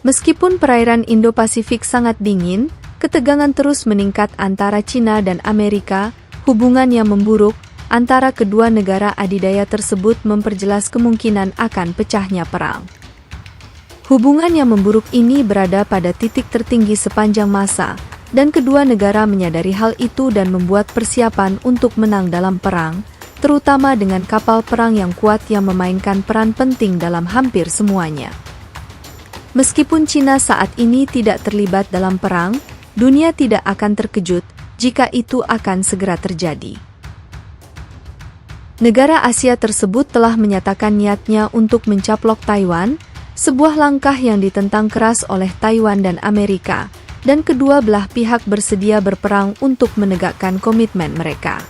Meskipun perairan Indo-Pasifik sangat dingin, ketegangan terus meningkat antara China dan Amerika. Hubungan yang memburuk antara kedua negara adidaya tersebut memperjelas kemungkinan akan pecahnya perang. Hubungan yang memburuk ini berada pada titik tertinggi sepanjang masa, dan kedua negara menyadari hal itu dan membuat persiapan untuk menang dalam perang, terutama dengan kapal perang yang kuat yang memainkan peran penting dalam hampir semuanya. Meskipun China saat ini tidak terlibat dalam perang, dunia tidak akan terkejut jika itu akan segera terjadi. Negara Asia tersebut telah menyatakan niatnya untuk mencaplok Taiwan, sebuah langkah yang ditentang keras oleh Taiwan dan Amerika, dan kedua belah pihak bersedia berperang untuk menegakkan komitmen mereka.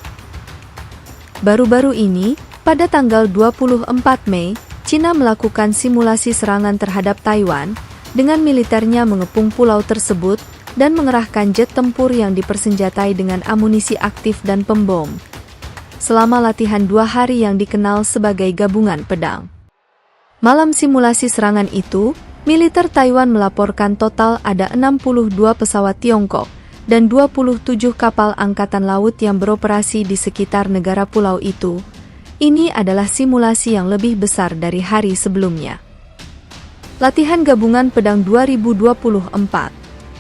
Baru-baru ini, pada tanggal 24 Mei, China melakukan simulasi serangan terhadap Taiwan, dengan militernya mengepung pulau tersebut, dan mengerahkan jet tempur yang dipersenjatai dengan amunisi aktif dan pembom, selama latihan 2 hari yang dikenal sebagai gabungan pedang. Malam simulasi serangan itu, militer Taiwan melaporkan total ada 62 pesawat Tiongkok, dan 27 kapal angkatan laut yang beroperasi di sekitar negara pulau itu. Ini adalah simulasi yang lebih besar dari hari sebelumnya. Latihan Gabungan Pedang 2024.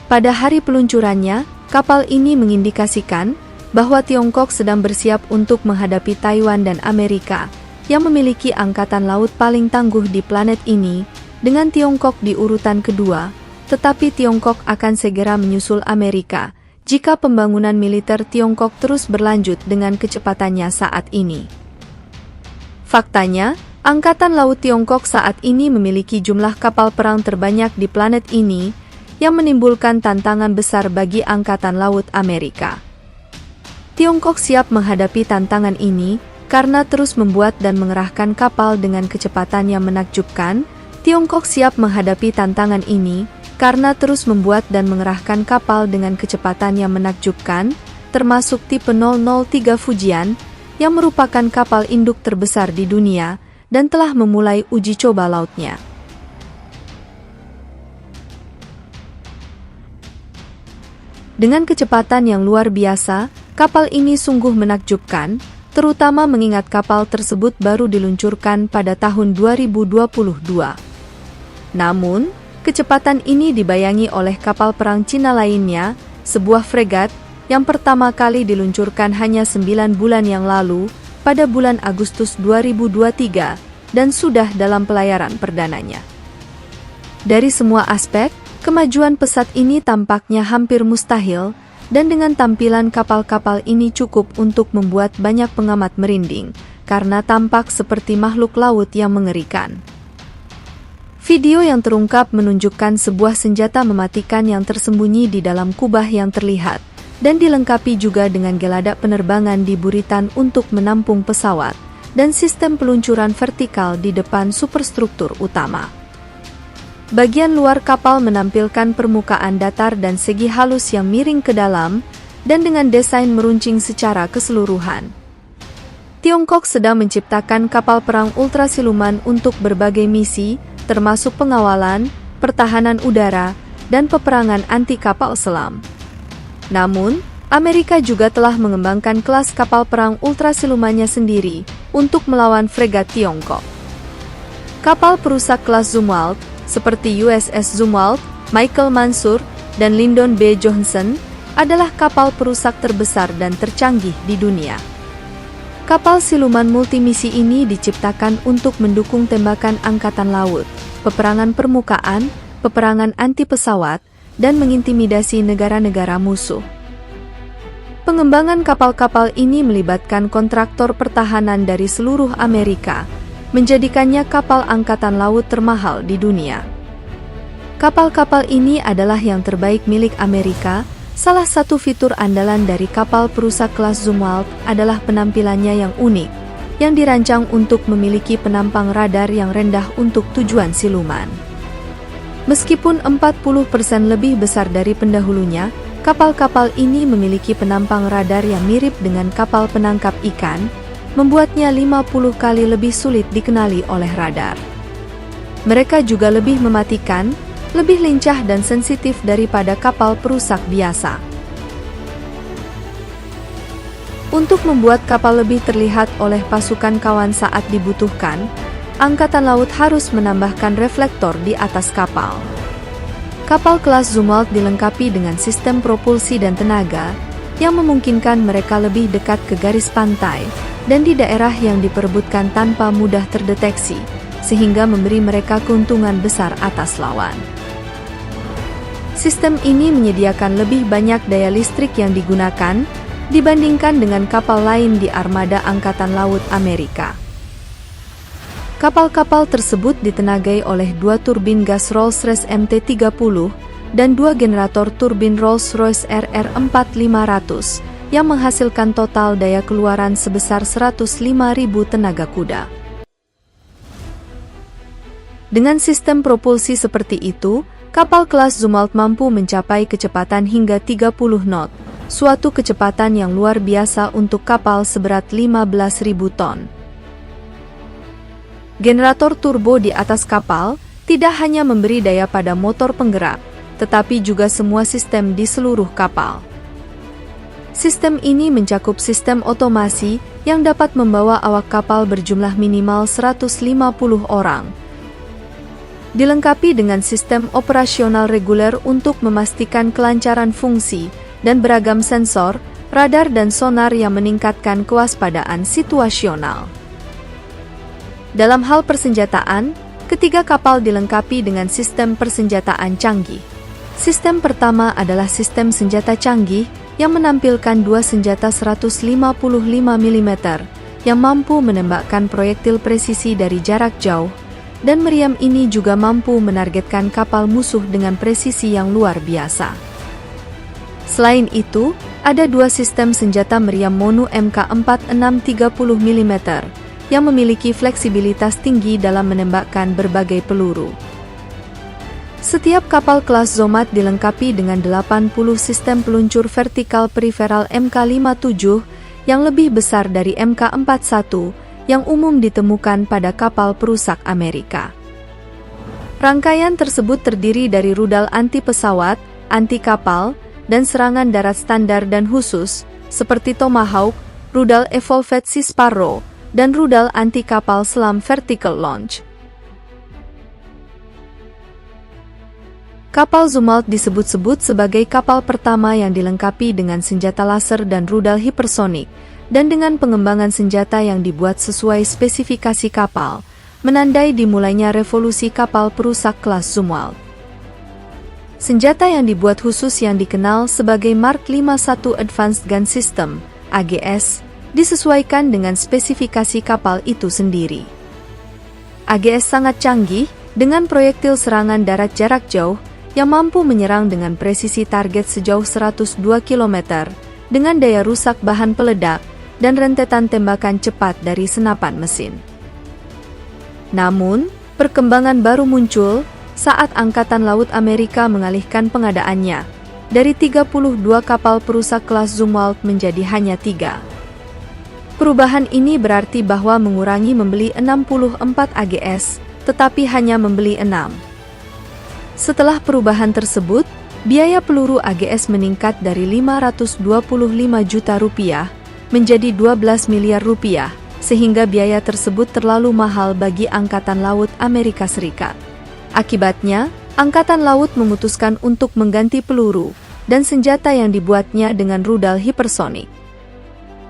Pada hari peluncurannya, kapal ini mengindikasikan bahwa Tiongkok sedang bersiap untuk menghadapi Taiwan dan Amerika, yang memiliki angkatan laut paling tangguh di planet ini, dengan Tiongkok di urutan kedua, tetapi Tiongkok akan segera menyusul Amerika, jika pembangunan militer Tiongkok terus berlanjut dengan kecepatannya saat ini. Faktanya, Angkatan Laut Tiongkok saat ini memiliki jumlah kapal perang terbanyak di planet ini, yang menimbulkan tantangan besar bagi Angkatan Laut Amerika. Tiongkok siap menghadapi tantangan ini, karena terus membuat dan mengerahkan kapal dengan kecepatan yang menakjubkan. Tiongkok siap menghadapi tantangan ini, karena terus membuat dan mengerahkan kapal dengan kecepatan yang menakjubkan, termasuk tipe 003 Fujian, yang merupakan kapal induk terbesar di dunia, dan telah memulai uji coba lautnya. Dengan kecepatan yang luar biasa, kapal ini sungguh menakjubkan, terutama mengingat kapal tersebut baru diluncurkan pada tahun 2022. Namun, kecepatan ini dibayangi oleh kapal perang Cina lainnya, sebuah fregat, yang pertama kali diluncurkan hanya 9 bulan yang lalu, pada bulan Agustus 2023, dan sudah dalam pelayaran perdananya. Dari semua aspek, kemajuan pesat ini tampaknya hampir mustahil, dan dengan tampilan kapal-kapal ini cukup untuk membuat banyak pengamat merinding, karena tampak seperti makhluk laut yang mengerikan. Video yang terungkap menunjukkan sebuah senjata mematikan yang tersembunyi di dalam kubah yang terlihat, dan dilengkapi juga dengan geladak penerbangan di buritan untuk menampung pesawat, dan sistem peluncuran vertikal di depan superstruktur utama. Bagian luar kapal menampilkan permukaan datar dan segi halus yang miring ke dalam, dan dengan desain meruncing secara keseluruhan. Tiongkok sedang menciptakan kapal perang ultrasiluman untuk berbagai misi, termasuk pengawalan, pertahanan udara, dan peperangan anti kapal selam. Namun, Amerika juga telah mengembangkan kelas kapal perang ultrasilumannya sendiri untuk melawan fregat Tiongkok. Kapal perusak kelas Zumwalt, seperti USS Zumwalt, Michael Mansur, dan Lyndon B. Johnson, adalah kapal perusak terbesar dan tercanggih di dunia. Kapal siluman multimisi ini diciptakan untuk mendukung tembakan angkatan laut, peperangan permukaan, peperangan anti pesawat, dan mengintimidasi negara-negara musuh. Pengembangan kapal-kapal ini melibatkan kontraktor pertahanan dari seluruh Amerika, menjadikannya kapal angkatan laut termahal di dunia. Kapal-kapal ini adalah yang terbaik milik Amerika. Salah satu fitur andalan dari kapal perusak kelas Zumwalt adalah penampilannya yang unik, yang dirancang untuk memiliki penampang radar yang rendah untuk tujuan siluman. Meskipun 40% lebih besar dari pendahulunya, kapal-kapal ini memiliki penampang radar yang mirip dengan kapal penangkap ikan, membuatnya 50 kali lebih sulit dikenali oleh radar. Mereka juga lebih mematikan, lebih lincah dan sensitif daripada kapal perusak biasa. Untuk membuat kapal lebih terlihat oleh pasukan kawan saat dibutuhkan, Angkatan Laut harus menambahkan reflektor di atas kapal. Kapal kelas Zumwalt dilengkapi dengan sistem propulsi dan tenaga yang memungkinkan mereka lebih dekat ke garis pantai dan di daerah yang diperebutkan tanpa mudah terdeteksi, sehingga memberi mereka keuntungan besar atas lawan. Sistem ini menyediakan lebih banyak daya listrik yang digunakan dibandingkan dengan kapal lain di armada Angkatan Laut Amerika. Kapal-kapal tersebut ditenagai oleh 2 turbin gas Rolls-Royce MT-30 dan 2 generator turbin Rolls-Royce RR4500 yang menghasilkan total daya keluaran sebesar 105.000 tenaga kuda. Dengan sistem propulsi seperti itu, kapal kelas Zumwalt mampu mencapai kecepatan hingga 30 knot, suatu kecepatan yang luar biasa untuk kapal seberat 15.000 ton. Generator turbo di atas kapal tidak hanya memberi daya pada motor penggerak, tetapi juga semua sistem di seluruh kapal. Sistem ini mencakup sistem otomasi yang dapat membawa awak kapal berjumlah minimal 150 orang. Dilengkapi dengan sistem operasional reguler untuk memastikan kelancaran fungsi dan beragam sensor, radar dan sonar yang meningkatkan kewaspadaan situasional. Dalam hal persenjataan, ketiga kapal dilengkapi dengan sistem persenjataan canggih. Sistem pertama adalah sistem senjata canggih yang menampilkan 2 senjata 155 mm yang mampu menembakkan proyektil presisi dari jarak jauh, dan meriam ini juga mampu menargetkan kapal musuh dengan presisi yang luar biasa. Selain itu, ada 2 sistem senjata meriam Monu MK46 30 mm yang memiliki fleksibilitas tinggi dalam menembakkan berbagai peluru. Setiap kapal kelas Zomad dilengkapi dengan 80 sistem peluncur vertikal periferal MK57 yang lebih besar dari MK41 yang umum ditemukan pada kapal perusak Amerika. Rangkaian tersebut terdiri dari rudal anti pesawat, anti kapal, dan serangan darat standar dan khusus, seperti Tomahawk, rudal Evolved Sea Sparrow, dan rudal anti kapal selam vertical launch. Kapal Zumwalt disebut-sebut sebagai kapal pertama yang dilengkapi dengan senjata laser dan rudal hipersonik, dan dengan pengembangan senjata yang dibuat sesuai spesifikasi kapal, menandai dimulainya revolusi kapal perusak kelas Zumwalt. Senjata yang dibuat khusus yang dikenal sebagai Mark 51 Advanced Gun System, AGS, disesuaikan dengan spesifikasi kapal itu sendiri. AGS sangat canggih, dengan proyektil serangan darat jarak jauh, yang mampu menyerang dengan presisi target sejauh 102 km, dengan daya rusak bahan peledak, dan rentetan tembakan cepat dari senapan mesin. Namun, perkembangan baru muncul saat Angkatan Laut Amerika mengalihkan pengadaannya dari 32 kapal perusak kelas Zumwalt menjadi hanya 3. Perubahan ini berarti bahwa mengurangi membeli 64 AGS, tetapi hanya membeli 6. Setelah perubahan tersebut, biaya peluru AGS meningkat dari 525 juta rupiah menjadi 12 miliar rupiah, sehingga biaya tersebut terlalu mahal bagi Angkatan Laut Amerika Serikat. Akibatnya, Angkatan Laut memutuskan untuk mengganti peluru dan senjata yang dibuatnya dengan rudal hipersonik.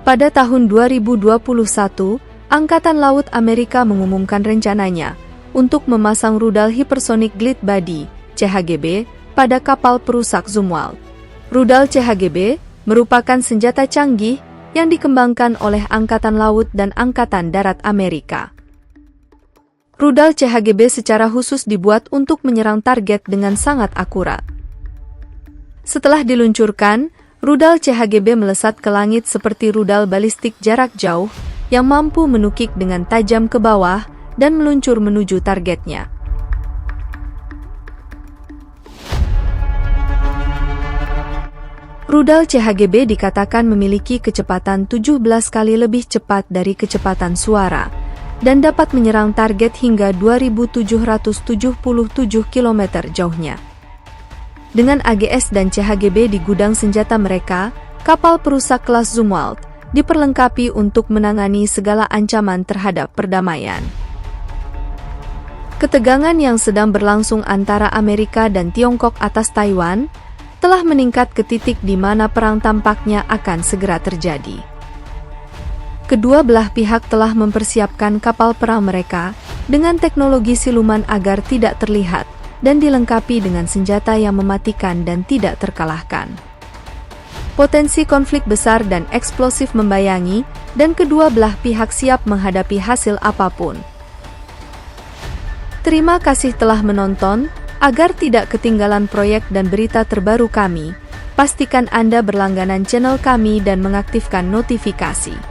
Pada tahun 2021, Angkatan Laut Amerika mengumumkan rencananya untuk memasang rudal hipersonik Glide Body, CHGB, pada kapal perusak Zumwalt. Rudal CHGB merupakan senjata canggih yang dikembangkan oleh Angkatan Laut dan Angkatan Darat Amerika. Rudal CHGB secara khusus dibuat untuk menyerang target dengan sangat akurat. Setelah diluncurkan, rudal CHGB melesat ke langit seperti rudal balistik jarak jauh yang mampu menukik dengan tajam ke bawah dan meluncur menuju targetnya. Rudal CHGB dikatakan memiliki kecepatan 17 kali lebih cepat dari kecepatan suara, dan dapat menyerang target hingga 2.777 km jauhnya. Dengan AGS dan CHGB di gudang senjata mereka, kapal perusak kelas Zumwalt diperlengkapi untuk menangani segala ancaman terhadap perdamaian. Ketegangan yang sedang berlangsung antara Amerika dan Tiongkok atas Taiwan telah meningkat ke titik di mana perang tampaknya akan segera terjadi. Kedua belah pihak telah mempersiapkan kapal perang mereka dengan teknologi siluman agar tidak terlihat dan dilengkapi dengan senjata yang mematikan dan tidak terkalahkan. Potensi konflik besar dan eksplosif membayangi, dan kedua belah pihak siap menghadapi hasil apapun. Terima kasih telah menonton. Agar tidak ketinggalan proyek dan berita terbaru kami, pastikan Anda berlangganan channel kami dan mengaktifkan notifikasi.